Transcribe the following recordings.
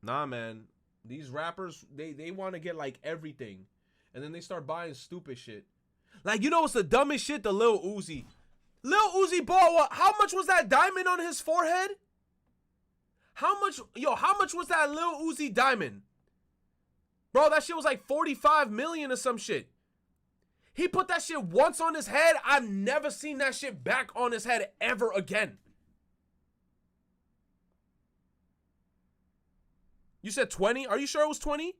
Nah, man. These rappers, they want to get like everything. And then they start buying stupid shit. Like, you know what's the dumbest shit? The Lil Uzi. Lil Uzi bought what? How much was that diamond on his forehead? How much was that Lil Uzi diamond? Bro, that shit was like 45 million or some shit. He put that shit once on his head. I've never seen that shit back on his head ever again. You said 20? Are you sure it was 20?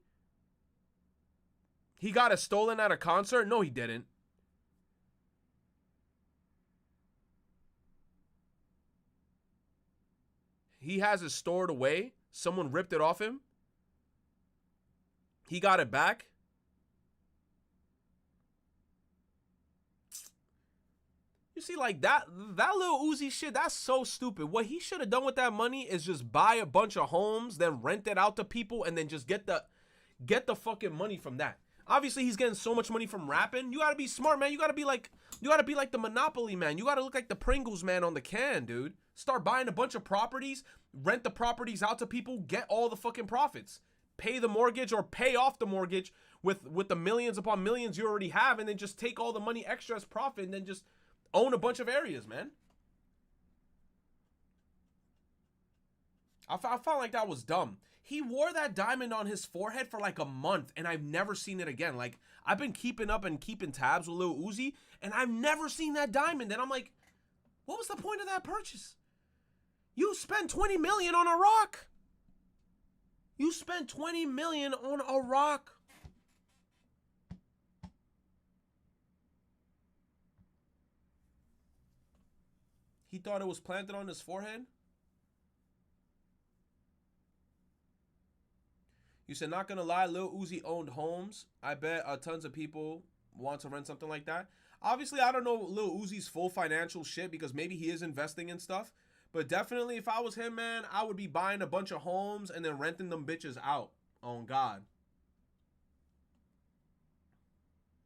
He got it stolen at a concert? No, he didn't. He has it stored away. Someone ripped it off him. He got it back. You see, like that little Uzi shit, that's so stupid. What he should have done with that money is just buy a bunch of homes, then rent it out to people, and then just get the fucking money from that. Obviously, he's getting so much money from rapping. You gotta be smart, man. You gotta be like the Monopoly man. You gotta look like the Pringles man on the can, dude. Start buying a bunch of properties, rent the properties out to people, get all the fucking profits. Pay the mortgage or pay off the mortgage with the millions upon millions you already have, and then just take all the money extra as profit, and then just own a bunch of areas, man. I felt like that was dumb. He wore that diamond on his forehead for like a month, and I've never seen it again. Like, I've been keeping up and keeping tabs with Lil Uzi, and I've never seen that diamond. And I'm like, what was the point of that purchase? You spent 20 million on a rock. You spent 20 million on a rock. He thought it was planted on his forehead? You said, not gonna lie, Lil Uzi owned homes. I bet tons of people want to rent something like that. Obviously, I don't know Lil Uzi's full financial shit because maybe he is investing in stuff. But definitely, if I was him, man, I would be buying a bunch of homes and then renting them bitches out. On God.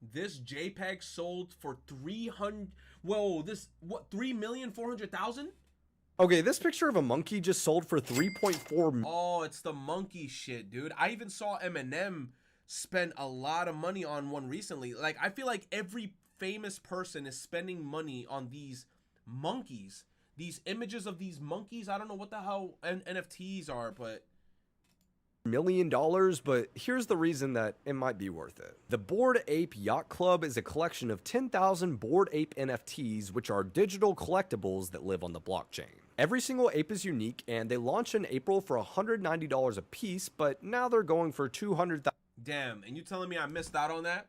This JPEG sold for 3,400,000? Okay, this picture of a monkey just sold for 3.4. Oh, it's the monkey shit, dude. I even saw Eminem spend a lot of money on one recently. Like, I feel like every famous person is spending money on these monkeys. These images of these monkeys. I don't know what the hell NFTs are, but $1 million, but here's the reason that it might be worth it. The Bored Ape Yacht Club is a collection of 10,000 Bored Ape NFTs, which are digital collectibles that live on the blockchain. Every single ape is unique, and they launched in April for $190 a piece, but now they're going for $200,000. Damn, and you telling me I missed out on that?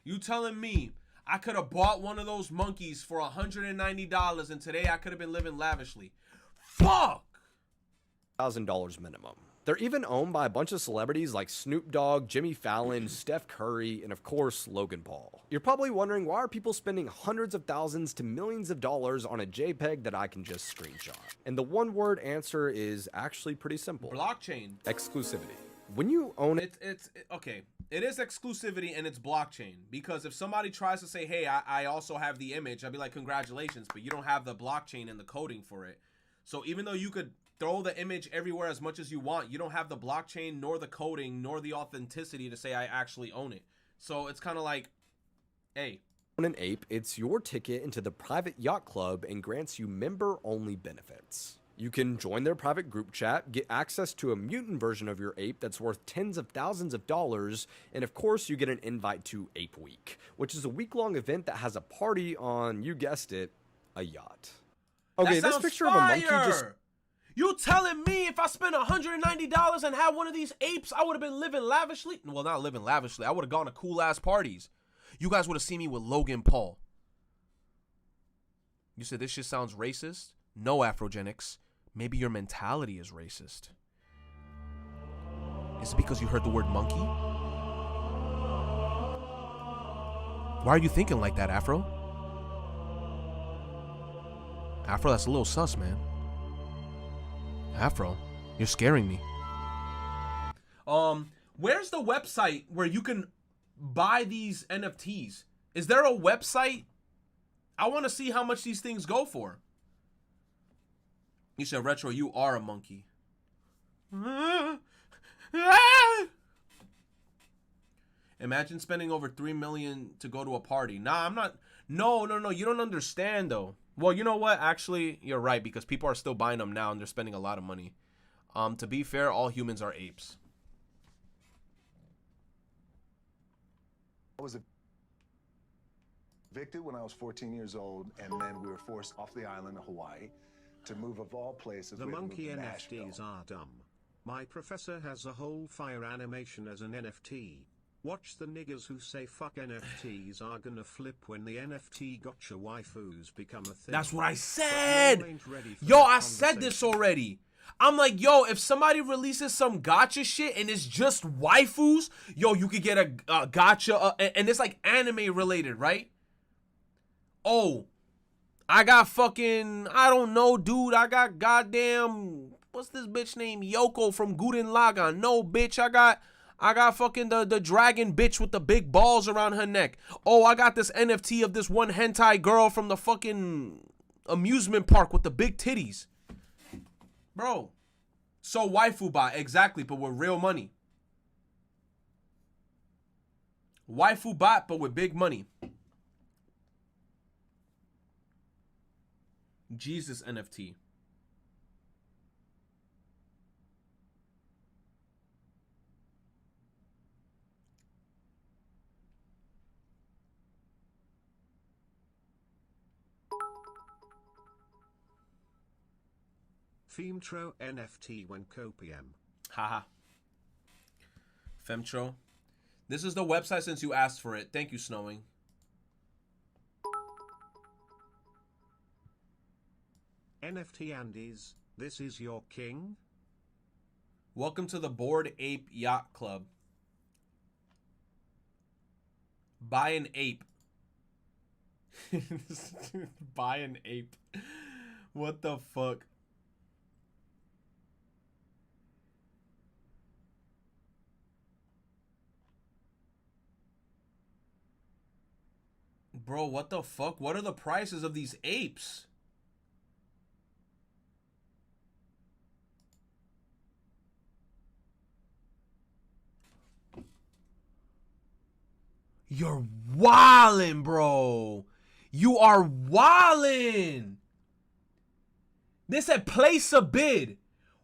You telling me I could have bought one of those monkeys for $190 and today I could have been living lavishly? Fuck! $1,000 minimum. They're even owned by a bunch of celebrities like Snoop Dogg, Jimmy Fallon, Steph Curry, and of course, Logan Paul. You're probably wondering, why are people spending hundreds of thousands to millions of dollars on a JPEG that I can just screenshot? And the one-word answer is actually pretty simple. Blockchain. Exclusivity. When you own it... Okay. It is exclusivity and it's blockchain. Because if somebody tries to say, hey, I also have the image, I'd be like, congratulations, but you don't have the blockchain and the coding for it. So even though you could throw the image everywhere as much as you want, you don't have the blockchain, nor the coding, nor the authenticity to say I actually own it. So it's kind of like, hey. On an ape, it's your ticket into the private yacht club and grants you member-only benefits. You can join their private group chat, get access to a mutant version of your ape that's worth tens of thousands of dollars, and of course you get an invite to Ape Week, which is a week-long event that has a party on, you guessed it, a yacht. Okay, this picture fire. of a monkey just... You telling me if I spent $190 and had one of these apes, I would have been living lavishly? Well, not living lavishly. I would have gone to cool-ass parties. You guys would have seen me with Logan Paul. You said this shit sounds racist? No, Afrogenics. Maybe your mentality is racist. Is it because you heard the word monkey? Why are you thinking like that, Afro? Afro, that's a little sus, man. Afro, you're scaring me. Where's the website where you can buy these NFTs? Is there a website? I want to see how much these things go for. You said, Retro, you are a monkey. Imagine spending over 3 million to go to a party. Nah, I'm not. No. You don't understand though. Well, you know what? Actually, you're right because people are still buying them now and they're spending a lot of money. To be fair, all humans are apes. I was evicted when I was 14 years old, and then we were forced off the island of Hawaii to move, of all places. The we had to move monkey to NFTs Nashville. are dumb. My professor has a whole fire animation as an NFT. Watch the niggas who say fuck NFTs are gonna flip when the NFT gotcha waifus become a thing. That's what I But said. y'all ain't ready for Yo, that I said this conversation. already. I'm like, yo, if somebody releases some gotcha shit and it's just waifus, yo, you could get a gotcha, and it's like anime related, right? Oh, I got fucking, I don't know, dude. I got goddamn, what's this bitch named Yoko from Gurren Lagann? No, bitch, I got fucking the dragon bitch with the big balls around her neck. Oh, I got this NFT of this one hentai girl from the fucking amusement park with the big titties. Bro, so waifu bot, exactly, but with real money. Waifu bot, but with big money. Jesus NFT. Femtro NFT when copium. Haha. Femtro. This is the website since you asked for it. Thank you, Snowing. NFT Andes, this is your king? Welcome to the Bored Ape Yacht Club. Buy an ape. Buy an ape. What the fuck? Bro, what the fuck? What are the prices of these apes? You're wildin', bro. You are wildin'. They said place a bid.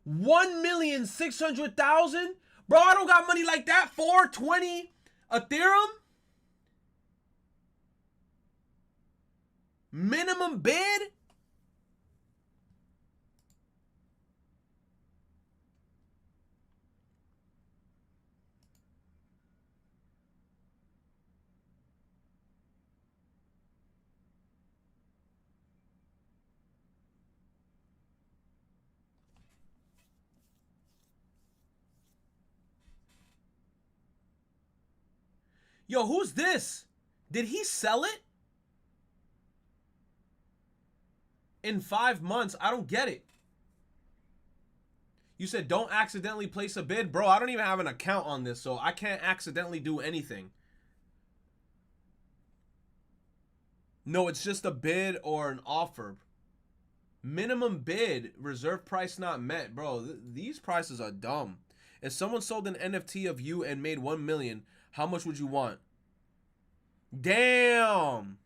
1,600,000? Bro, I don't got money like that. 420 Ethereum? Minimum bid? Yo, who's this? Did he sell it? In 5 months? I don't get it. You said don't accidentally place a bid. Bro, I don't even have an account on this, so I can't accidentally do anything. No, it's just a bid or an offer. Minimum bid, reserve price not met. Bro, these prices are dumb. If someone sold an NFT of you and made 1 million, how much would you want? Damn.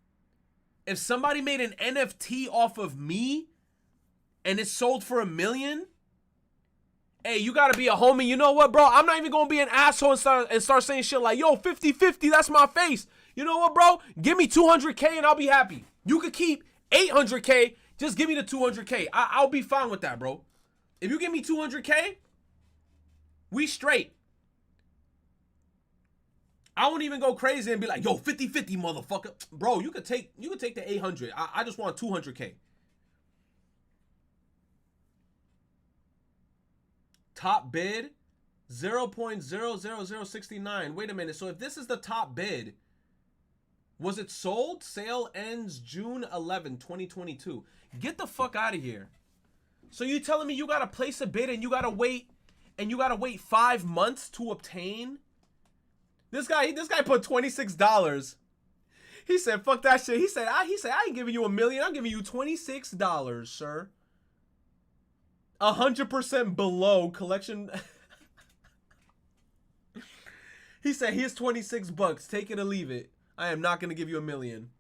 If somebody made an NFT off of me and it sold for 1 million, hey, you gotta be a homie. You know what, bro? I'm not even gonna be an asshole and start saying shit like, yo, 50-50, that's my face. You know what, bro? Give me 200K and I'll be happy. You could keep 800K. Just give me the 200K. I'll be fine with that, bro. If you give me 200K, we straight. I won't even go crazy and be like, yo, 50-50, motherfucker. Bro, you could take the 800. I just want 200K. Top bid, 0.00069. Wait a minute. So if this is the top bid, was it sold? Sale ends June 11, 2022. Get the fuck out of here. So you telling me you gotta place a bid and you gotta wait 5 months to obtain? This guy put $26. He said, fuck that shit. He said, I ain't giving you 1 million. I'm giving you $26, sir. 100% below collection. He said, here's 26 bucks. Take it or leave it. I am not going to give you $1 million.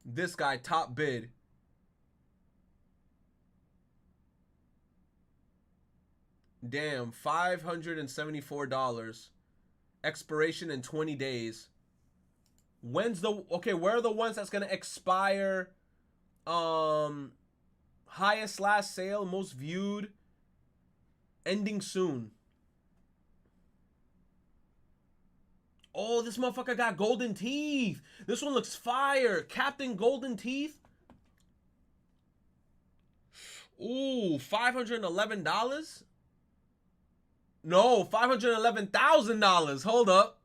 This guy, top bid. Damn, $574. Expiration in 20 days. When's the... Okay, where are the ones that's going to expire? Highest last sale, most viewed. Ending soon. Oh, this motherfucker got golden teeth. This one looks fire. Captain Golden Teeth. Ooh, $511? No, $511,000. Hold up.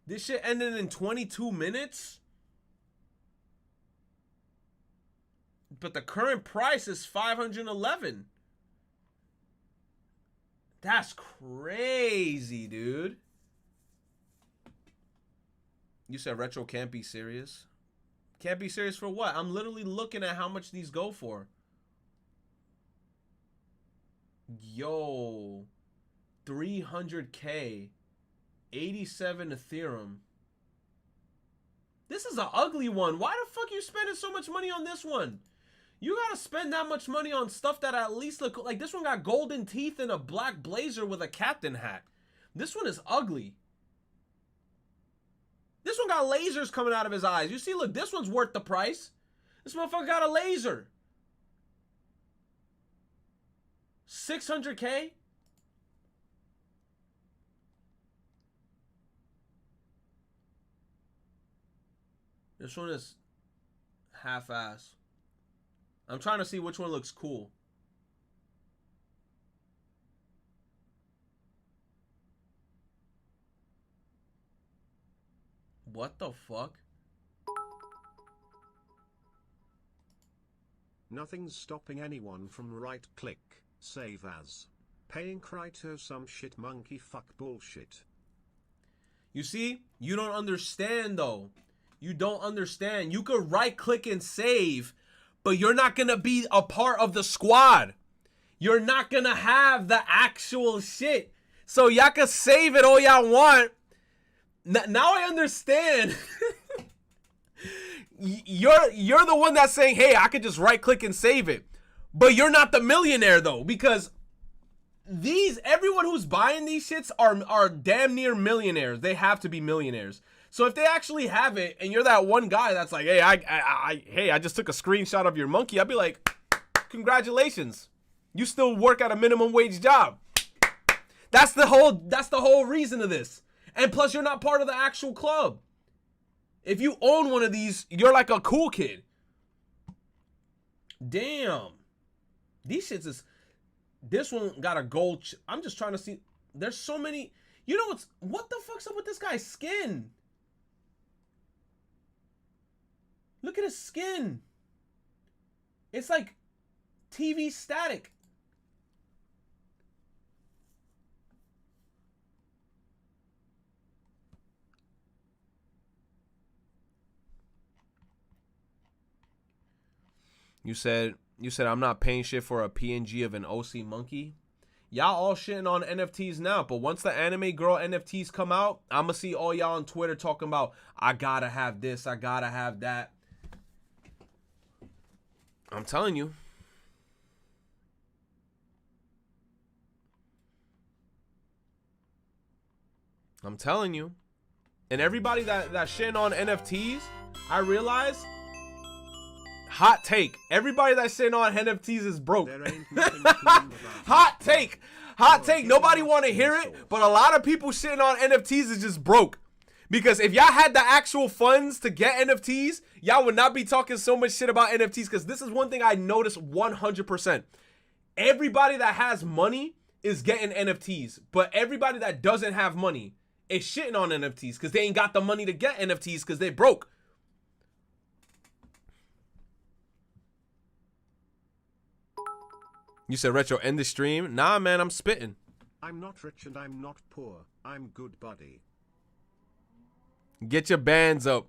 This shit ended in 22 minutes? But the current price is $511. That's crazy, dude. You said retro can't be serious. Can't be serious for what? I'm literally looking at how much these go for. Yo. 300K. 87 Ethereum. This is an ugly one. Why the fuck you spending so much money on this one? You gotta spend that much money on stuff that at least look like this one got golden teeth and a black blazer with a captain hat. This one is ugly. This one got lasers coming out of his eyes. You see, look, this one's worth the price. This motherfucker got a laser. 600K? This one is half-ass. I'm trying to see which one looks cool. What the fuck? Nothing's stopping anyone from right-click, save as. Paying Kryto some shit monkey fuck bullshit. You see? You don't understand, though. You don't understand. You could right-click and save, but you're not going to be a part of the squad. You're not going to have the actual shit. So y'all can save it all y'all want. Now I understand. You're the one that's saying, hey, I could just right-click and save it. But you're not the millionaire, though, because everyone who's buying these shits are damn near millionaires. They have to be millionaires. So if they actually have it, and you're that one guy that's like, hey, I just took a screenshot of your monkey, I'd be like, congratulations. You still work at a minimum wage job. That's the whole reason of this. And plus, you're not part of the actual club. If you own one of these, you're like a cool kid. Damn. These shits is... This one got a gold... I'm just trying to see... There's so many... You know what the fuck's up with this guy's skin? Look at his skin. It's like TV static. You said I'm not paying shit for a PNG of an OC monkey. Y'all all shitting on NFTs now, but once the anime girl NFTs come out, I'ma see all y'all on Twitter talking about, I gotta have this, I gotta have that. I'm telling you. I'm telling you. And everybody that shitting on NFTs, I realize... Hot take. Everybody that's sitting on NFTs is broke. Hot take. Hot take. Nobody want to hear it, but a lot of people sitting on NFTs is just broke. Because if y'all had the actual funds to get NFTs, y'all would not be talking so much shit about NFTs. Because this is one thing I noticed 100%. Everybody that has money is getting NFTs. But everybody that doesn't have money is shitting on NFTs because they ain't got the money to get NFTs because they broke. You said, Retro, end the stream? Nah, man, I'm spitting. I'm not rich and I'm not poor. I'm good, buddy. Get your bands up.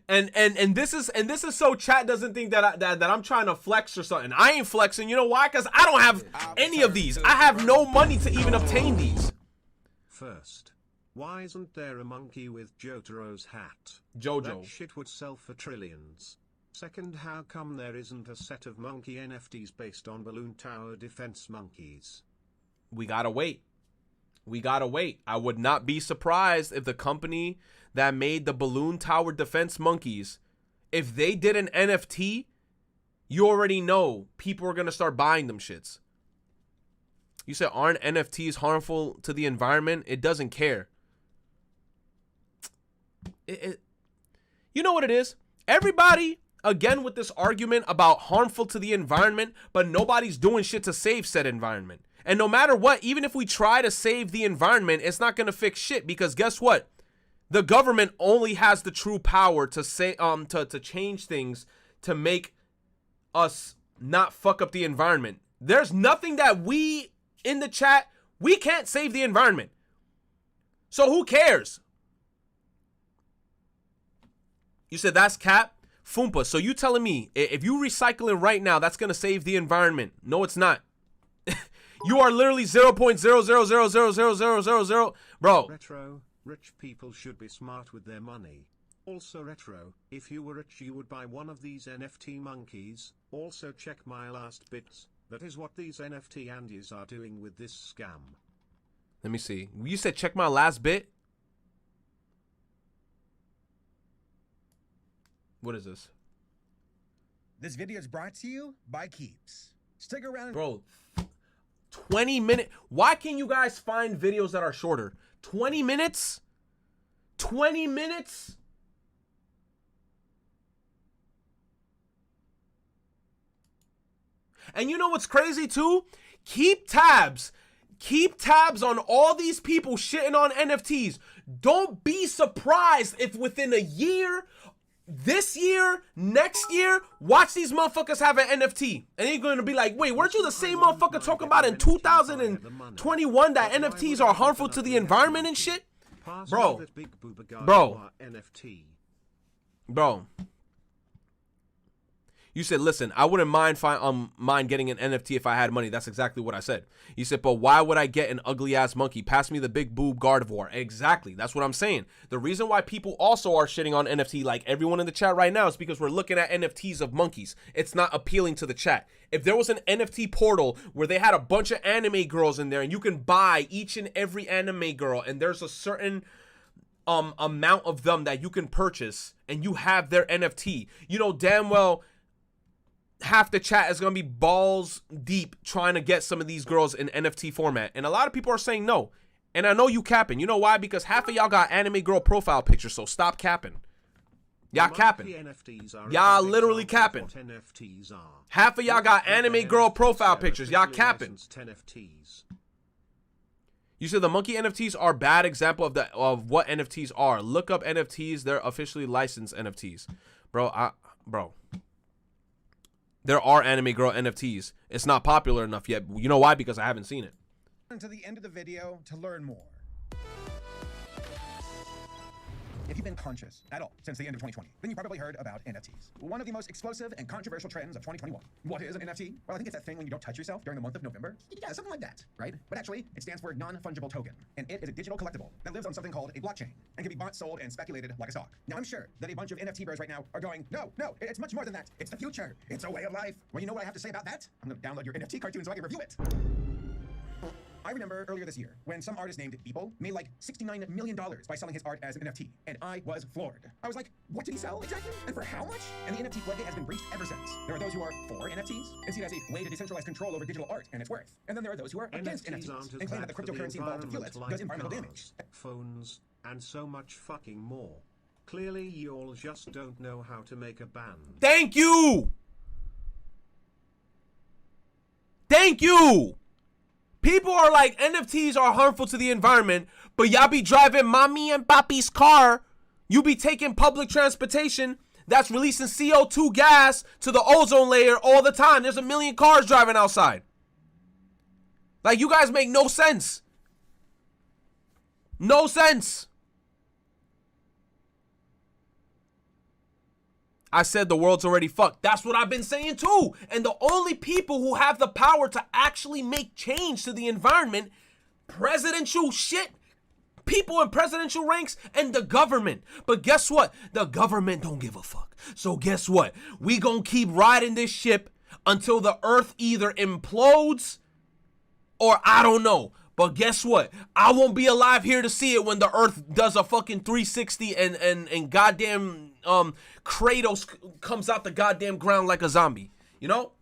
And this is so chat doesn't think that I'm trying to flex or something. I ain't flexing. You know why? Because I don't have any of these. I have no money to even obtain these. First, why isn't there a monkey with Jotaro's hat? Jojo. That shit would sell for trillions. Second, how come there isn't a set of monkey NFTs based on balloon tower defense monkeys? We gotta wait. We gotta wait. I would not be surprised if the company that made the balloon tower defense monkeys, if they did an NFT, you already know people are gonna start buying them shits. You said, aren't NFTs harmful to the environment? It doesn't care. You know what it is? Everybody, again, with this argument about harmful to the environment, but nobody's doing shit to save said environment. And no matter what, even if we try to save the environment, it's not going to fix shit, because guess what? The government only has the true power to say to change things to make us not fuck up the environment. There's nothing that we in the chat, we can't save the environment. So who cares? You said that's cap? Foompa, so you telling me if you recycling right now, that's going to save the environment? No, it's not. You are literally 0.000000000, bro. Retro, rich people should be smart with their money. Also Retro, if you were rich you would buy one of these NFT monkeys. Also check my last bits. That is what these NFT Andes are doing with this scam. Let me see. You said check my last bit? What is this? This video is brought to you by Keeps. Stick around. Bro, 20 minutes. Why can't you guys find videos that are shorter? 20 minutes? 20 minutes? And you know what's crazy too? Keep tabs. Keep tabs on all these people shitting on NFTs. Don't be surprised if within a year, this year, next year, watch these motherfuckers have an NFT. And you're going to be like, wait, weren't you the same motherfucker talking about in 2021 that NFTs are harmful to the environment and shit? Bro. You said, listen, I wouldn't mind getting an NFT if I had money. That's exactly what I said. You said, but why would I get an ugly ass monkey? Pass me the big boob Gardevoir. Exactly. That's what I'm saying. The reason why people also are shitting on NFT, like everyone in the chat right now, is because we're looking at NFTs of monkeys. It's not appealing to the chat. If there was an NFT portal where they had a bunch of anime girls in there and you can buy each and every anime girl and there's a certain amount of them that you can purchase and you have their NFT, you know damn well half the chat is going to be balls deep trying to get some of these girls in NFT format. And a lot of people are saying no. And I know you capping. You know why? Because half of y'all got anime girl profile pictures, so stop capping. Y'all capping. Y'all literally capping. Half of y'all got anime girl profile pictures. Y'all capping. You said the monkey NFTs are a bad example of what NFTs are. Look up NFTs. They're officially licensed NFTs. Bro. There are anime girl NFTs. It's not popular enough yet. You know why? Because I haven't seen it. To the end of the video to learn more. If you've been conscious at all since the end of 2020, then you probably heard about NFTs. One of the most explosive and controversial trends of 2021. What is an NFT? Well, I think it's that thing when you don't touch yourself during the month of November. Yeah, something like that, right? But actually, it stands for non-fungible token, and it is a digital collectible that lives on something called a blockchain and can be bought, sold, and speculated like a stock. Now, I'm sure that a bunch of NFT bros right now are going, no, it's much more than that. It's the future. It's a way of life. Well, you know what I have to say about that? I'm going to download your NFT cartoon so I can review it. I remember earlier this year when some artist named Beeple made like $69 million by selling his art as an NFT, and I was floored. I was like, what did he sell exactly? And for how much? And the NFT floodgate has been breached ever since. There are those who are for NFTs and see it as a way to decentralize control over digital art and its worth. And then there are those who are against NFTs and claim that the cryptocurrency involved to fuel it does environmental damage. Phones, and so much fucking more. Clearly you all just don't know how to make a band. Thank you! Thank you! People are like, NFTs are harmful to the environment, but y'all be driving mommy and papi's car. You be taking public transportation that's releasing CO2 gas to the ozone layer all the time. There's a million cars driving outside. Like, you guys make no sense. No sense. I said the world's already fucked. That's what I've been saying too. And the only people who have the power to actually make change to the environment, presidential shit, people in presidential ranks, and the government. But guess what? The government don't give a fuck. So guess what? We gonna keep riding this ship until the earth either implodes or I don't know. But guess what? I won't be alive here to see it when the earth does a fucking 360 and goddamn Kratos comes out the goddamn ground like a zombie. You know?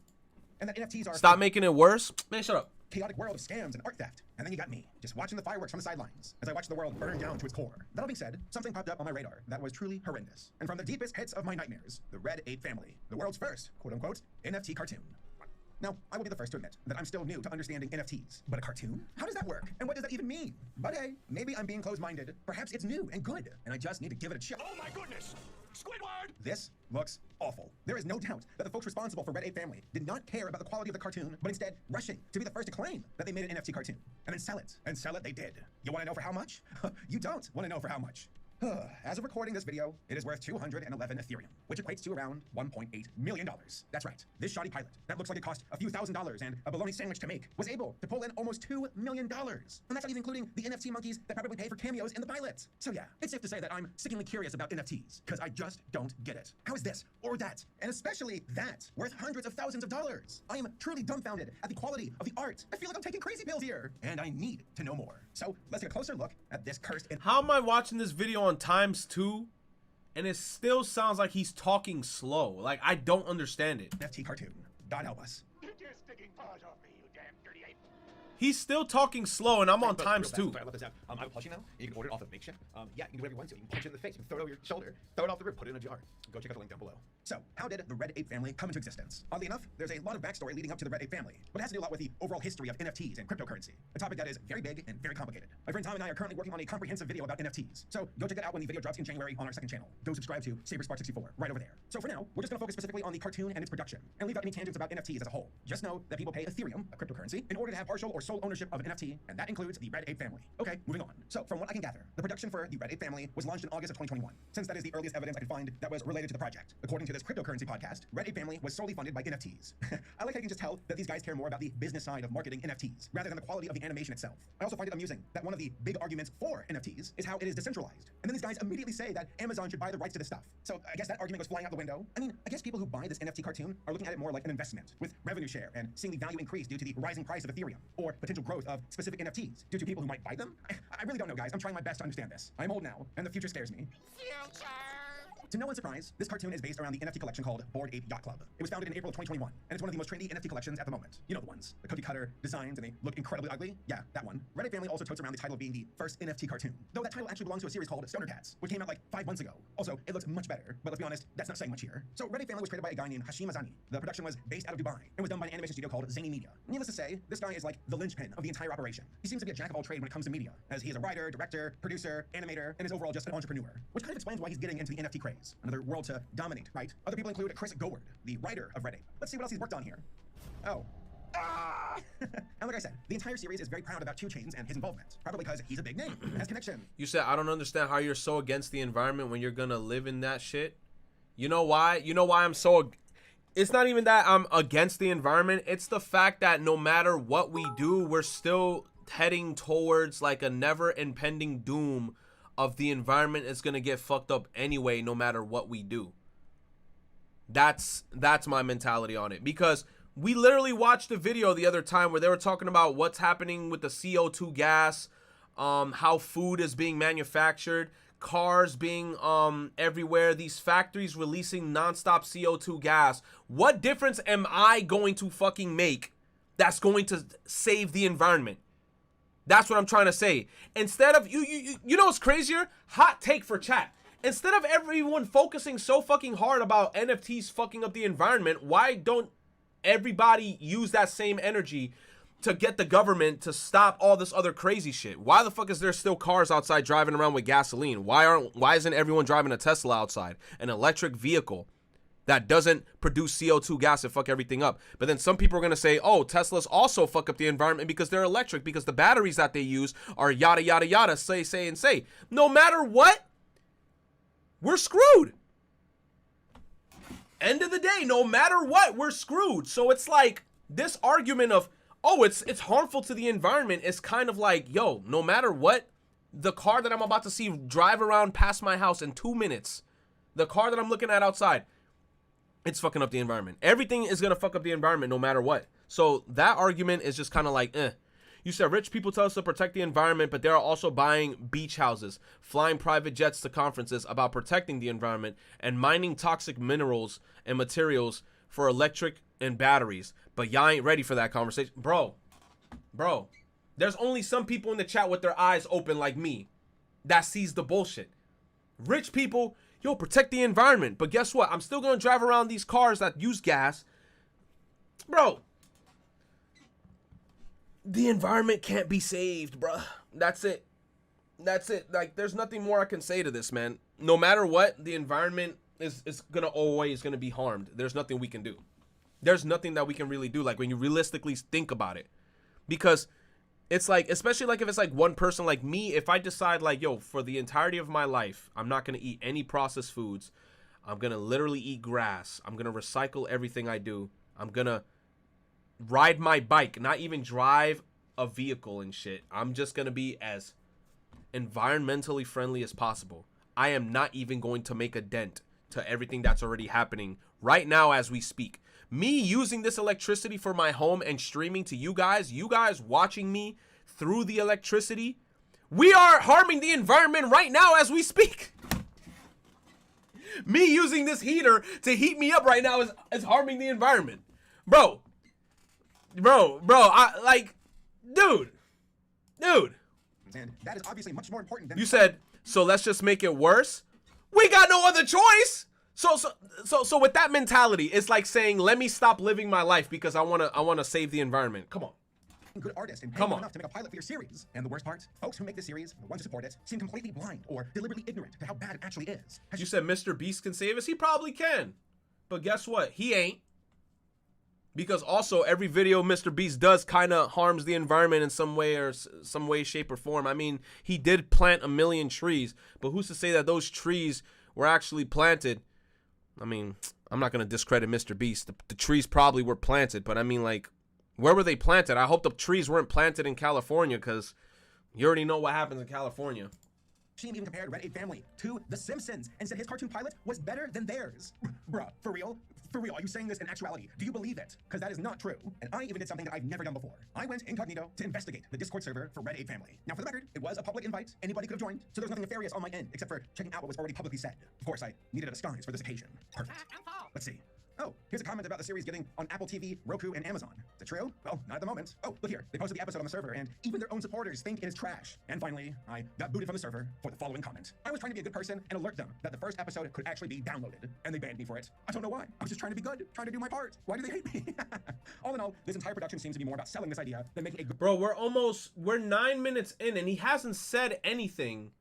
And that NFTs are Stop making it worse. Man, shut up. chaotic world of scams and art theft. And then you got me, just watching the fireworks from the sidelines as I watched the world burn down to its core. That all being said, something popped up on my radar that was truly horrendous. And from the deepest pits of my nightmares, the Red Ape family, the world's first, quote-unquote, NFT cartoon. Now, I will be the first to admit that I'm still new to understanding NFTs. But a cartoon? How does that work? And what does that even mean? But hey, maybe I'm being closed-minded. Perhaps it's new and good, and I just need to give it a shot. Oh my goodness! Squidward! This looks awful. There is no doubt that the folks responsible for Red Ape Family did not care about the quality of the cartoon, but instead rushing to be the first to claim that they made an NFT cartoon. And then sell it. And sell it they did. You want to know for how much? You don't want to know for how much. As of recording this video, it is worth 211 Ethereum, which equates to around $1.8 million. That's right. This shoddy pilot, that looks like it cost a few $1,000s and a bologna sandwich to make, was able to pull in almost $2 million. And that's not even including the NFT monkeys that probably pay for cameos in the pilot. So yeah, it's safe to say that I'm sickeningly curious about NFTs, because I just don't get it. How is this, or that, and especially that, worth hundreds of thousands of dollars? I am truly dumbfounded at the quality of the art. I feel like I'm taking crazy pills here, and I need to know more. So let's take a closer look at this cursed... How am I watching this video on ×2 and it still sounds like he's talking slow? Like, I don't understand it. NFT cartoon. God help us. Get your sticking paws off me, you damn dirty ape! He's still talking slow and I'm on ×2. I love this app. I have a plushie now. You can order it off of Makeshift. Yeah, you can do whatever you want to. You can punch it in the face. You can throw it over your shoulder. Throw it off the roof. Put it in a jar. Go check out the link down below. So, how did the Red Ape family come into existence? Oddly enough, there's a lot of backstory leading up to the Red Ape family, but it has to do a lot with the overall history of NFTs and cryptocurrency, a topic that is very big and very complicated. My friend Tom and I are currently working on a comprehensive video about NFTs, so go check that out when the video drops in January on our second channel. Go subscribe to SaberSpark64 right over there. So for now, we're just going to focus specifically on the cartoon and its production, and leave out any tangents about NFTs as a whole. Just know that people pay Ethereum, a cryptocurrency, in order to have partial or sole ownership of an NFT, and that includes the Red Ape family. Okay, moving on. So from what I can gather, the production for the Red Ape family was launched in August of 2021, since that is the earliest evidence I could find that was related to the project. According to this cryptocurrency podcast, Red Ape family was solely funded by NFTs. I like how you can just tell that these guys care more about the business side of marketing NFTs rather than the quality of the animation itself. I also find it amusing that one of the big arguments for NFTs is how it is decentralized. And then these guys immediately say that Amazon should buy the rights to this stuff. So I guess that argument goes flying out the window. I mean, I guess people who buy this NFT cartoon are looking at it more like an investment with revenue share and seeing the value increase due to the rising price of Ethereum or potential growth of specific NFTs due to people who might buy them. I really don't know, guys. I'm trying my best to understand this. I'm old now, and the future scares me. Future! To no one's surprise, this cartoon is based around the NFT collection called Bored Ape Yacht Club. It was founded in April of 2021, and it's one of the most trendy NFT collections at the moment. You know the ones. The cookie cutter designs, and they look incredibly ugly. Yeah, that one. Red Ape family also totes around the title of being the first NFT cartoon, though that title actually belongs to a series called Stoner Cats, which came out like 5 months ago. Also, it looks much better, but let's be honest, that's not saying much here. So Red Ape family was created by a guy named Hashim Azani. The production was based out of Dubai, and was done by an animation studio called Zany Media. Needless to say, this guy is like the linchpin of the entire operation. He seems to be a jack of all trades when it comes to media, as he is a writer, director, producer, animator, and is overall just an entrepreneur, which kind of explains why he's getting into the NFT craze. Another world to dominate, right? Other people include Chris Goward, the writer of Red Ape. Let's see what else he's worked on here. Oh. And like I said, the entire series is very proud about 2 Chainz and his involvement, probably because he's a big name, has connection. You said, I don't understand how you're so against the environment when you're gonna live in that shit. You know why? You know why I'm so... It's not even that I'm against the environment. It's the fact that no matter what we do, we're still heading towards like a never impending doom of the environment is gonna get fucked up anyway, no matter what we do. That's my mentality on it, because we literally watched a video the other time where they were talking about what's happening with the CO2 gas, how food is being manufactured, cars being everywhere, these factories releasing nonstop CO2 gas. What difference am I going to fucking make that's going to save the environment? That's what I'm trying to say. Instead of you know what's crazier? Hot take for chat. Instead of everyone focusing so fucking hard about NFTs fucking up the environment, why don't everybody use that same energy to get the government to stop all this other crazy shit? Why the fuck is there still cars outside driving around with gasoline? Why isn't everyone driving a Tesla outside, an electric vehicle that doesn't produce CO2 gas and fuck everything up? But then some people are gonna say, oh, Teslas also fuck up the environment because they're electric, because the batteries that they use are yada yada yada, say. No matter what, we're screwed. End of the day, no matter what, we're screwed. So it's like this argument of, oh, it's harmful to the environment is kind of like, yo, no matter what, the car that I'm about to see drive around past my house in 2 minutes, the car that I'm looking at outside, it's fucking up the environment. Everything is gonna fuck up the environment no matter what. So that argument is just kind of like, You said rich people tell us to protect the environment, but they're also buying beach houses, flying private jets to conferences about protecting the environment, and mining toxic minerals and materials for electric and batteries. But y'all ain't ready for that conversation. Bro, there's only some people in the chat with their eyes open like me that sees the bullshit. Rich people, yo, protect the environment. But guess what? I'm still going to drive around these cars that use gas. Bro, the environment can't be saved, bro. That's it. Like, there's nothing more I can say to this, man. No matter what, the environment is going to always going to be harmed. There's nothing we can do. There's nothing that we can really do, like, when you realistically think about it. Because it's like, especially like if it's like one person like me, if I decide like, yo, for the entirety of my life, I'm not going to eat any processed foods. I'm going to literally eat grass. I'm going to recycle everything I do. I'm going to ride my bike, not even drive a vehicle and shit. I'm just going to be as environmentally friendly as possible. I am not even going to make a dent to everything that's already happening right now as we speak. Me using this electricity for my home and streaming to you guys watching me through the electricity, we are harming the environment right now as we speak. Me using this heater to heat me up right now is harming the environment. Bro, I like, dude. And that is obviously much more important than You said, so let's just make it worse? We got no other choice. So with that mentality, it's like saying, let me stop living my life because I wanna save the environment. Come on. good artists and Come paying on. enough to make a pilot for your series. And the worst part, folks who make this series, the ones who support it, seem completely blind or deliberately ignorant to how bad it actually is. You said Mr. Beast can save us? He probably can. But guess what? He ain't. Because also every video Mr. Beast does kind of harms the environment in some way or some way, shape, or form. I mean, he did plant 1 million trees, but who's to say that those trees were actually planted? I mean, I'm not going to discredit Mr. Beast. The trees probably were planted, but I mean, like, where were they planted? I hope the trees weren't planted in California, because you already know what happens in California. Sheen even compared Red Ape Family to The Simpsons and said his cartoon pilot was better than theirs. Bruh, for real? For real, are you saying this in actuality? Do you believe it? Because that is not true. And I even did something that I've never done before. I went incognito to investigate the Discord server for Red Ape Family. Now, for the record, it was a public invite. Anybody could have joined, so there was nothing nefarious on my end except for checking out what was already publicly said. Of course, I needed a disguise for this occasion. Perfect. Let's see. Oh, here's a comment about the series getting on Apple TV, Roku, and Amazon. Is it true? Well, not at the moment. Oh, look here. They posted the episode on the server, and even their own supporters think it is trash. And finally, I got booted from the server for the following comment. I was trying to be a good person and alert them that the first episode could actually be downloaded, and they banned me for it. I don't know why. I was just trying to be good, trying to do my part. Why do they hate me? All in all, this entire production seems to be more about selling this idea than making a good... Bro, we're 9 minutes in, and he hasn't said anything.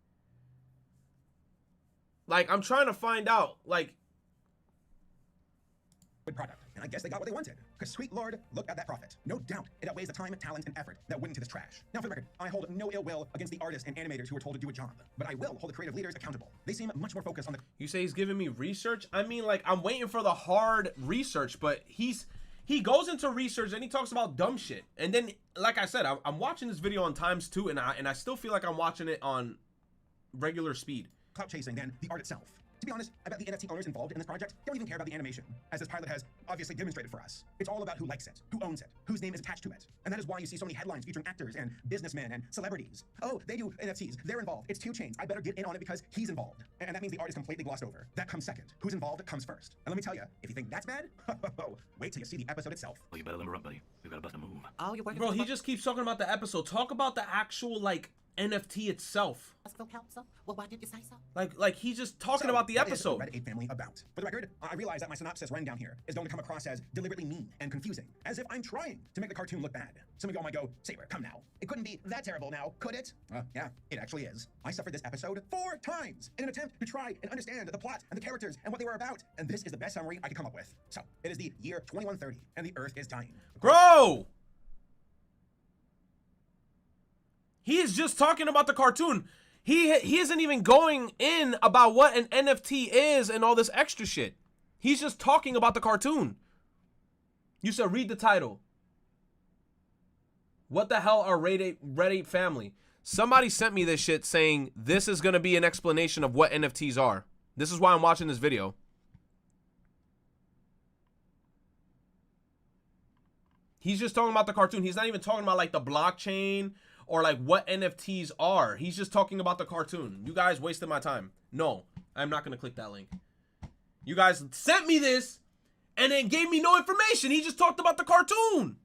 Like, I'm trying to find out, like... good product. And I guess they got what they wanted. Because sweet Lord, look at that profit. No doubt it outweighs the time, talent, and effort that went into this trash. Now for the record, I hold no ill will against the artists and animators who were told to do a job. But I will hold the creative leaders accountable. They seem much more focused on the... You say he's giving me research? I mean, like, I'm waiting for the hard research, but he goes into research and he talks about dumb shit. And then, like I said, I'm watching this video on ×2, and I still feel like I'm watching it on regular speed. clout chasing than the art itself. To be honest, I bet the NFT owners involved in this project don't even care about the animation, as this pilot has obviously demonstrated for us. It's all about who likes it, who owns it, whose name is attached to it. And that is why you see so many headlines featuring actors and businessmen and celebrities. Oh, they do NFTs, they're involved, it's 2 Chainz, I better get in on it because he's involved. And that means the art is completely glossed over. That comes second. Who's involved comes first. And let me tell you, if you think that's bad, wait till you see the episode itself. Oh, you better limber up, buddy. We gotta bust a move. Oh, you're working Bro, he just keeps talking about the episode. Talk about the actual, like, NFT itself. Well, why did you say so? Like he's just talking about the what is episode. Red Ape Family about? For the record, I realize that my synopsis rundown here is going to come across as deliberately mean and confusing, as if I'm trying to make the cartoon look bad. Some of y'all might go, Saber, come now. It couldn't be that terrible now, could it? Yeah, it actually is. I suffered this episode 4 times in an attempt to try and understand the plot and the characters and what they were about, and this is the best summary I could come up with. So, it is the year 2130, and the Earth is dying. Bro! He is just talking about the cartoon. He isn't even going in about what an NFT is and all this extra shit. He's just talking about the cartoon. You said read the title. What the hell are Red Ape family? Somebody sent me this shit saying this is going to be an explanation of what NFTs are. This is why I'm watching this video. He's just talking about the cartoon. He's not even talking about like the blockchain or like what NFTs are. He's just talking about the cartoon. You guys wasted my time. No, I'm not going to click that link. You guys sent me this and then gave me no information. He just talked about the cartoon.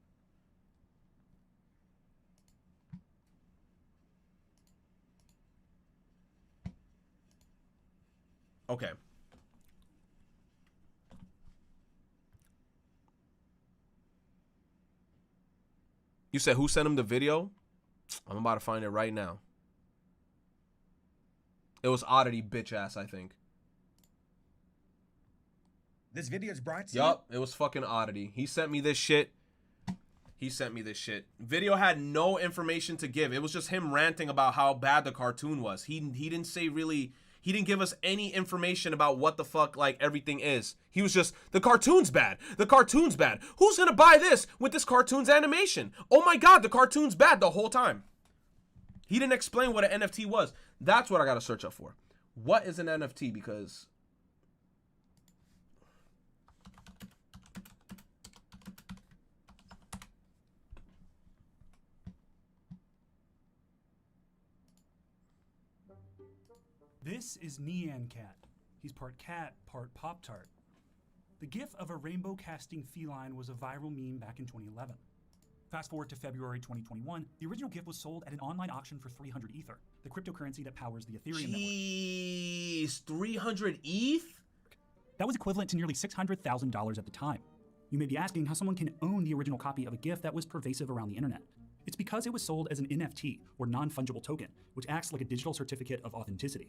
Okay. You said who sent him the video? I'm about to find it right now. It was Oddity bitch ass, I think. This video is brought to you. Yup, it was fucking Oddity. He sent me this shit. Video had no information to give. It was just him ranting about how bad the cartoon was. He didn't say really. He didn't give us any information about what the fuck like everything is. He was just, the cartoon's bad. The cartoon's bad. Who's gonna buy this with this cartoon's animation? Oh my god, the cartoon's bad the whole time. He didn't explain what an NFT was. That's what I gotta search up for. What is an NFT? Because this is Nyan Cat. He's part cat, part Pop-Tart. The gif of a rainbow casting feline was a viral meme back in 2011. Fast forward to February 2021, the original gif was sold at an online auction for 300 Ether, the cryptocurrency that powers the Ethereum network. Jeez, 300 ETH? That was equivalent to nearly $600,000 at the time. You may be asking how someone can own the original copy of a GIF that was pervasive around the internet. It's because it was sold as an NFT, or non-fungible token, which acts like a digital certificate of authenticity.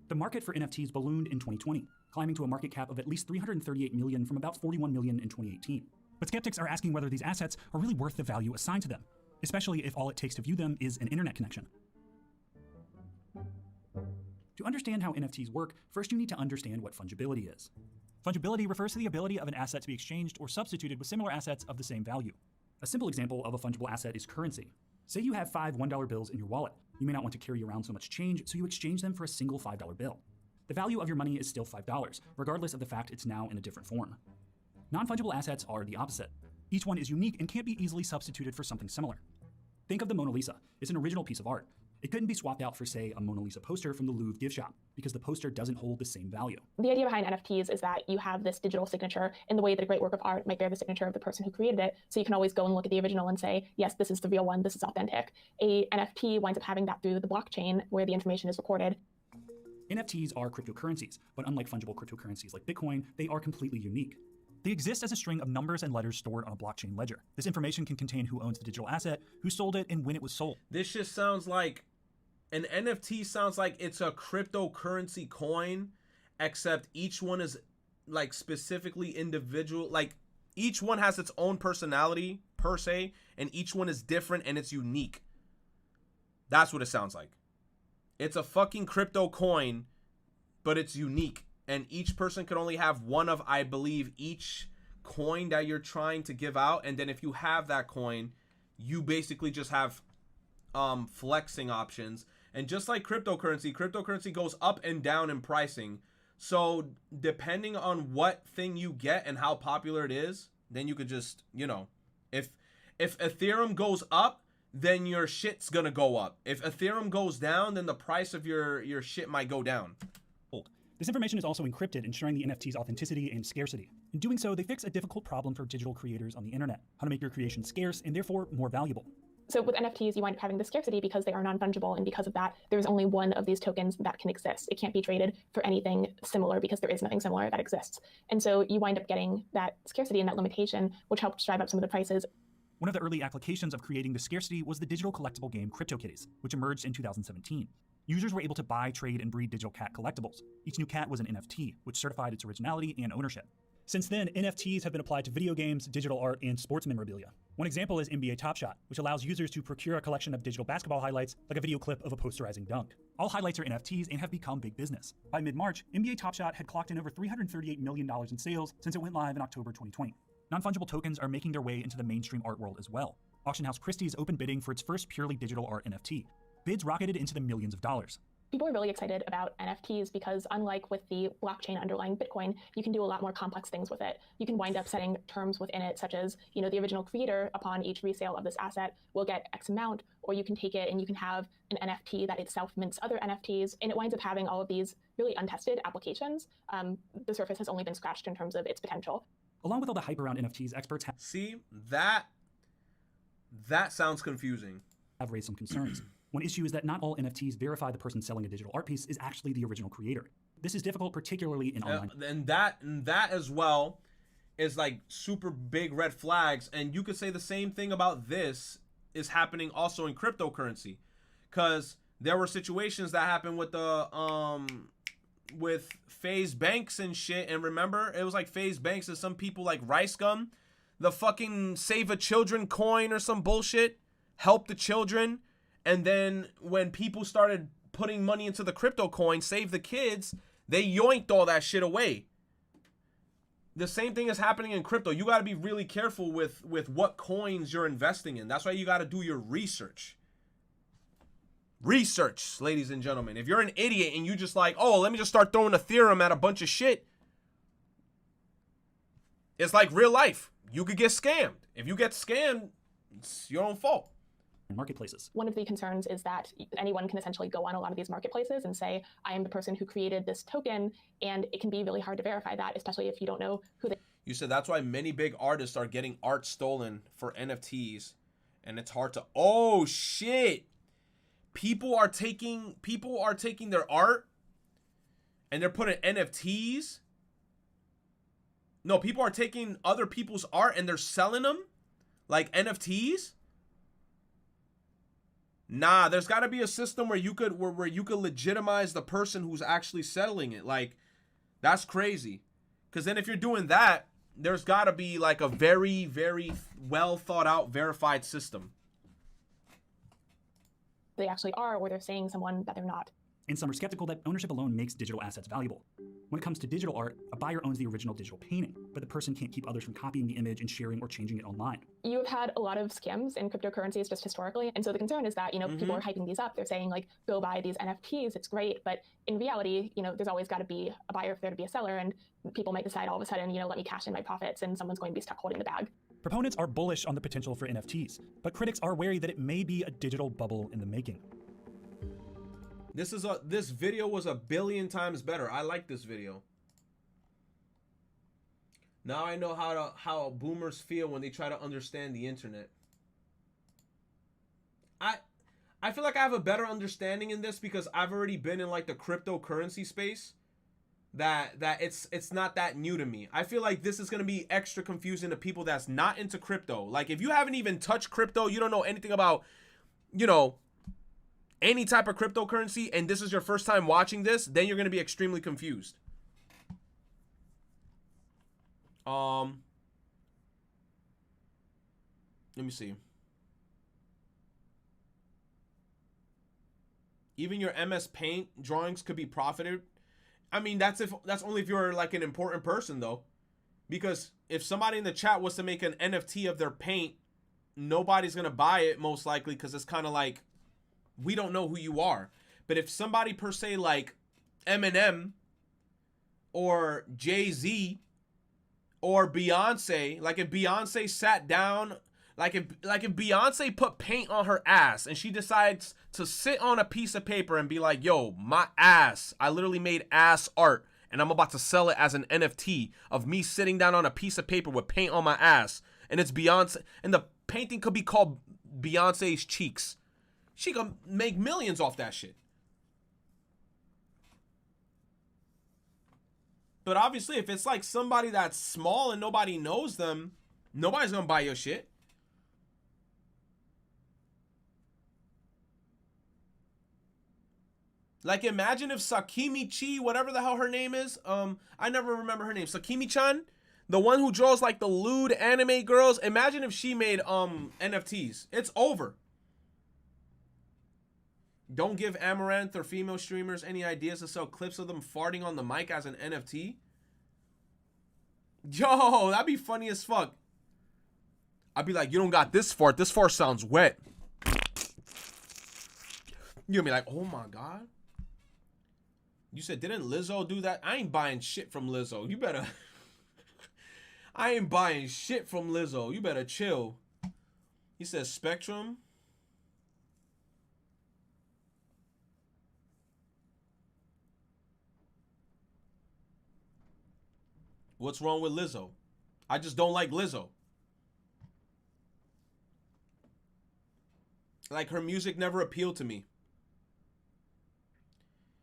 The market for NFTs ballooned in 2020, climbing to a market cap of at least $338 million from about $41 million in 2018. But skeptics are asking whether these assets are really worth the value assigned to them, especially if all it takes to view them is an internet connection. To understand how NFTs work, first you need to understand what fungibility is. Fungibility refers to the ability of an asset to be exchanged or substituted with similar assets of the same value. A simple example of a fungible asset is currency. Say you have 5 $1 bills in your wallet. You may not want to carry around so much change, so you exchange them for a single $5 bill. The value of your money is still $5, regardless of the fact it's now in a different form. Non-fungible assets are the opposite. Each one is unique and can't be easily substituted for something similar. Think of the Mona Lisa. It's an original piece of art. It couldn't be swapped out for, say, a Mona Lisa poster from the Louvre gift shop, because the poster doesn't hold the same value. The idea behind NFTs is that you have this digital signature in the way that a great work of art might bear the signature of the person who created it, so you can always go and look at the original and say, yes, this is the real one, this is authentic. A NFT winds up having that through the blockchain, where the information is recorded. NFTs are cryptocurrencies, but unlike fungible cryptocurrencies like Bitcoin, they are completely unique. They exist as a string of numbers and letters stored on a blockchain ledger. This information can contain who owns the digital asset, who sold it, and when it was sold. This just sounds like an NFT. Sounds like it's a cryptocurrency coin, except each one is like specifically individual. Like each one has its own personality per se, and each one is different and it's unique. That's what it sounds like. It's a fucking crypto coin, but it's unique. And each person can only have one of, I believe, each coin that you're trying to give out. And then if you have that coin, you basically just have flexing options. And just like cryptocurrency goes up and down in pricing. So depending on what thing you get and how popular it is, then you could just, you know, if Ethereum goes up, then your shit's gonna go up. If Ethereum goes down, then the price of your shit might go down. This information is also encrypted, ensuring the NFT's authenticity and scarcity. In doing so, they fix a difficult problem for digital creators on the internet: how to make your creation scarce and therefore more valuable. So with NFTs, you wind up having the scarcity because they are non-fungible, and because of that, there's only one of these tokens that can exist. It can't be traded for anything similar because there is nothing similar that exists. And so you wind up getting that scarcity and that limitation, which helped drive up some of the prices. One of the early applications of creating the scarcity was the digital collectible game CryptoKitties, which emerged in 2017. Users were able to buy, trade, and breed digital cat collectibles. Each new cat was an NFT, which certified its originality and ownership. Since then, NFTs have been applied to video games, digital art, and sports memorabilia. One example is NBA Top Shot, which allows users to procure a collection of digital basketball highlights, like a video clip of a posterizing dunk. All highlights are NFTs and have become big business. By mid-March, NBA Top Shot had clocked in over $338 million in sales since it went live in October 2020. Non-fungible tokens are making their way into the mainstream art world as well. Auction house Christie's opened bidding for its first purely digital art NFT. Bids rocketed into the millions of dollars. People are really excited about NFTs because unlike with the blockchain underlying Bitcoin, you can do a lot more complex things with it. You can wind up setting terms within it, such as, the original creator upon each resale of this asset will get X amount, or you can take it and you can have an NFT that itself mints other NFTs, and it winds up having all of these really untested applications. The surface has only been scratched in terms of its potential. Along with all the hype around NFTs, experts See, that sounds confusing. Have raised some concerns. One issue is that not all NFTs verify the person selling a digital art piece is actually the original creator. This is difficult, particularly in online. And that as well is like super big red flags. And you could say the same thing about this is happening also in cryptocurrency, because there were situations that happened with the with FaZe Banks and shit. And remember, it was like FaZe Banks and some people like Rice Gum, the fucking Save a Children coin or some bullshit, help the children. And then when people started putting money into the crypto coin, Save the Kids, they yoinked all that shit away. The same thing is happening in crypto. You got to be really careful with what coins you're investing in. That's why you got to do your research. Research, ladies and gentlemen. If you're an idiot and you just like, oh, let me just start throwing Ethereum at a bunch of shit, it's like real life. You could get scammed. If you get scammed, it's your own fault. Marketplaces. One of the concerns is that anyone can essentially go on a lot of these marketplaces and say, I am the person who created this token, and it can be really hard to verify that, especially if you don't know who they. You said that's why many big artists are getting art stolen for NFTs, and it's hard to. Oh shit! People are taking their art, and they're putting NFTs. No, people are taking other people's art and they're selling them like NFTs. Nah, there's got to be a system where you could legitimize the person who's actually selling it. Like, that's crazy. Because then if you're doing that, there's got to be like a very, very well thought out, verified system. They actually are, or they're saying someone that they're not. And some are skeptical that ownership alone makes digital assets valuable. When it comes to digital art, a buyer owns the original digital painting, but the person can't keep others from copying the image and sharing or changing it online. You have had a lot of scams in cryptocurrencies just historically. And so the concern is that, people are hyping these up. They're saying like, go buy these NFTs, it's great. But in reality, there's always got to be a buyer for there to be a seller. And people might decide all of a sudden, let me cash in my profits, and someone's going to be stuck holding the bag. Proponents are bullish on the potential for NFTs, but critics are wary that it may be a digital bubble in the making. This video was 1 billion times better. I like this video. Now I know how boomers feel when they try to understand the internet. I feel like I have a better understanding in this because I've already been in like the cryptocurrency space. That it's not that new to me. I feel like this is gonna be extra confusing to people that's not into crypto. Like if you haven't even touched crypto, you don't know anything about, any type of cryptocurrency, and this is your first time watching this, then you're going to be extremely confused. Let me see. Even your MS Paint drawings could be profited. I mean, that's only if you're like an important person though. Because if somebody in the chat was to make an NFT of their paint, nobody's going to buy it most likely because it's kind of like, we don't know who you are. But if somebody per se like Eminem or Jay-Z or Beyonce, like if Beyonce sat down, like if Beyonce put paint on her ass and she decides to sit on a piece of paper and be like, yo, my ass, I literally made ass art and I'm about to sell it as an NFT of me sitting down on a piece of paper with paint on my ass, and it's Beyonce, and the painting could be called Beyonce's Cheeks. She can make millions off that shit. But obviously, if it's like somebody that's small and nobody knows them, nobody's gonna buy your shit. Like, imagine if Sakimi Chi, whatever the hell her name is, I never remember her name, Sakimi-chan, The one who draws like the lewd anime girls. Imagine if she made NFTs. It's over. Don't give Amaranth or female streamers any ideas to sell clips of them farting on the mic as an NFT. Yo, that'd be funny as fuck. I'd be like, you don't got this fart. This fart sounds wet. You're gonna be like, oh my God. You said, didn't Lizzo do that? I ain't buying shit from Lizzo. You better. I ain't buying shit from Lizzo. You better chill. He says Spectrum. What's wrong with Lizzo? I just don't like Lizzo. Like, her music never appealed to me.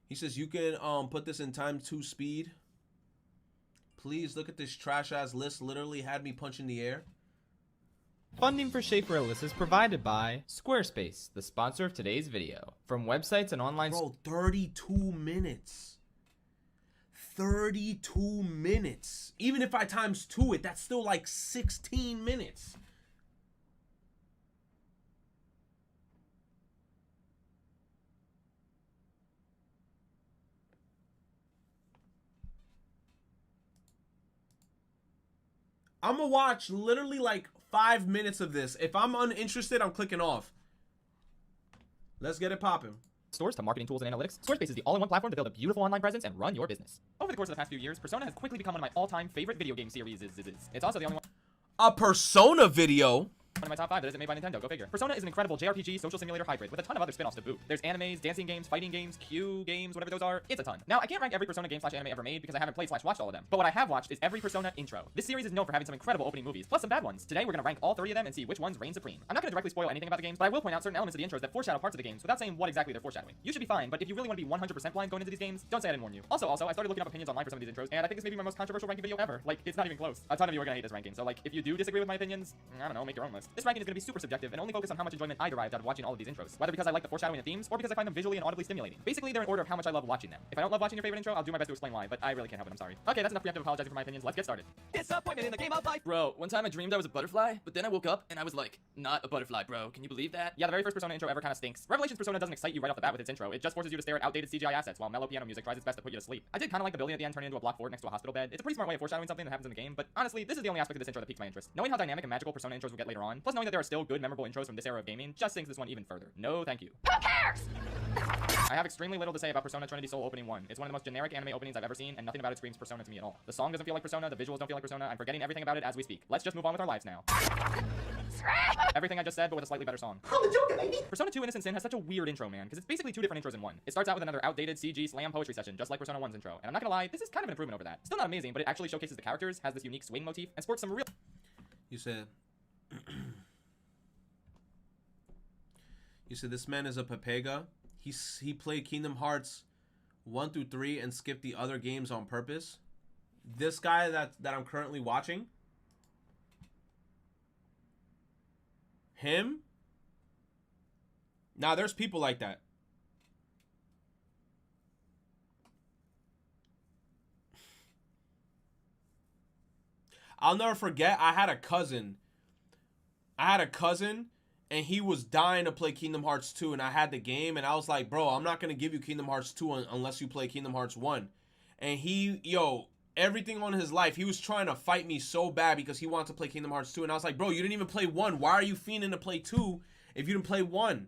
He says, you can put this in ×2 speed. Please look at this trash ass list. Literally had me punching the air. Funding for Shaper Alyssa is provided by Squarespace, the sponsor of today's video. From websites and online... Bro, 32 minutes. 32 minutes. Even if I ×2 it, that's still like 16 minutes. I'm gonna watch literally like 5 minutes of this. If I'm uninterested, I'm clicking off. Let's get it popping. Stores to marketing tools and analytics, Squarespace is the all-in-one platform to build a beautiful online presence and run your business. Over the course of the past few years, Persona has quickly become one of my all-time favorite video game series. It's also the only one... A Persona video? One of my top 5 that isn't made by Nintendo, go figure. Persona is an incredible JRPG social simulator hybrid with a ton of other spin-offs to boot. There's animes, dancing games, fighting games, Q games, whatever those are. It's a ton. Now, I can't rank every Persona game / anime ever made because I haven't played / watched all of them. But what I have watched is every Persona intro. This series is known for having some incredible opening movies, plus some bad ones. Today, we're gonna rank all 30 of them and see which ones reign supreme. I'm not gonna directly spoil anything about the games, but I will point out certain elements of the intros that foreshadow parts of the games without saying what exactly they're foreshadowing. You should be fine, but if you really want to be 100% blind going into these games, don't say I didn't warn you. Also, I started looking up opinions online for some of these intros, and I think this may be my most controversial ranking video ever. Like, it's not even close. A ton of you are gonna hate this ranking, so like, if you do disagree with my opinions, I don't know, make your own list. This ranking is gonna be super subjective and only focus on how much enjoyment I derived out of watching all of these intros, whether because I like the foreshadowing of themes or because I find them visually and audibly stimulating. Basically, they're in order of how much I love watching them. If I don't love watching your favorite intro, I'll do my best to explain why, but I really can't help it, I'm sorry. Okay, that's enough preemptive apologizing for my opinions. Let's get started. Disappointment in the game of life. Bro, one time I dreamed I was a butterfly, but then I woke up and I was like, not a butterfly, bro. Can you believe that? Yeah, the very first Persona intro ever kind of stinks. Revelations Persona doesn't excite you right off the bat with its intro. It just forces you to stare at outdated CGI assets while mellow piano music tries its best to put you to sleep. I did kind of like the building at the end turning into a block fort next to a hospital bed. It's a pretty smart way of foreshadowing something that happens in the game, but honestly, this is the only aspect of this intro that piques my interest. Knowing how dynamic and magical Persona intros will get later on, plus knowing that there are still good, memorable intros from this era of gaming, just sinks this one even further. No, thank you. Who cares? I have extremely little to say about Persona Trinity Soul Opening 1. It's one of the most generic anime openings I've ever seen, and nothing about it screams Persona to me at all. The song doesn't feel like Persona, the visuals don't feel like Persona, I'm forgetting everything about it as we speak. Let's just move on with our lives now. Everything I just said, but with a slightly better song. Persona 2 Innocent Sin has such a weird intro, man, because it's basically 2 different intros in one. It starts out with another outdated CG slam poetry session, just like Persona 1's intro, and I'm not gonna lie, this is kind of an improvement over that. Still not amazing, but it actually showcases the characters, has this unique swing motif, and sports some real... You said... You said this man is a Pepega. He played Kingdom Hearts 1 through 3 and skipped the other games on purpose. This guy that I'm currently watching, him. Now there's people like that. I'll never forget. I had a cousin. And he was dying to play Kingdom Hearts 2, and I had the game, and I was like, bro, I'm not going to give you Kingdom Hearts 2 unless you play Kingdom Hearts 1. And everything on his life, he was trying to fight me so bad because he wanted to play Kingdom Hearts 2, and I was like, bro, you didn't even play 1. Why are you fiending to play 2 if you didn't play 1?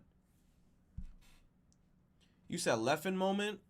You said Leffen moment?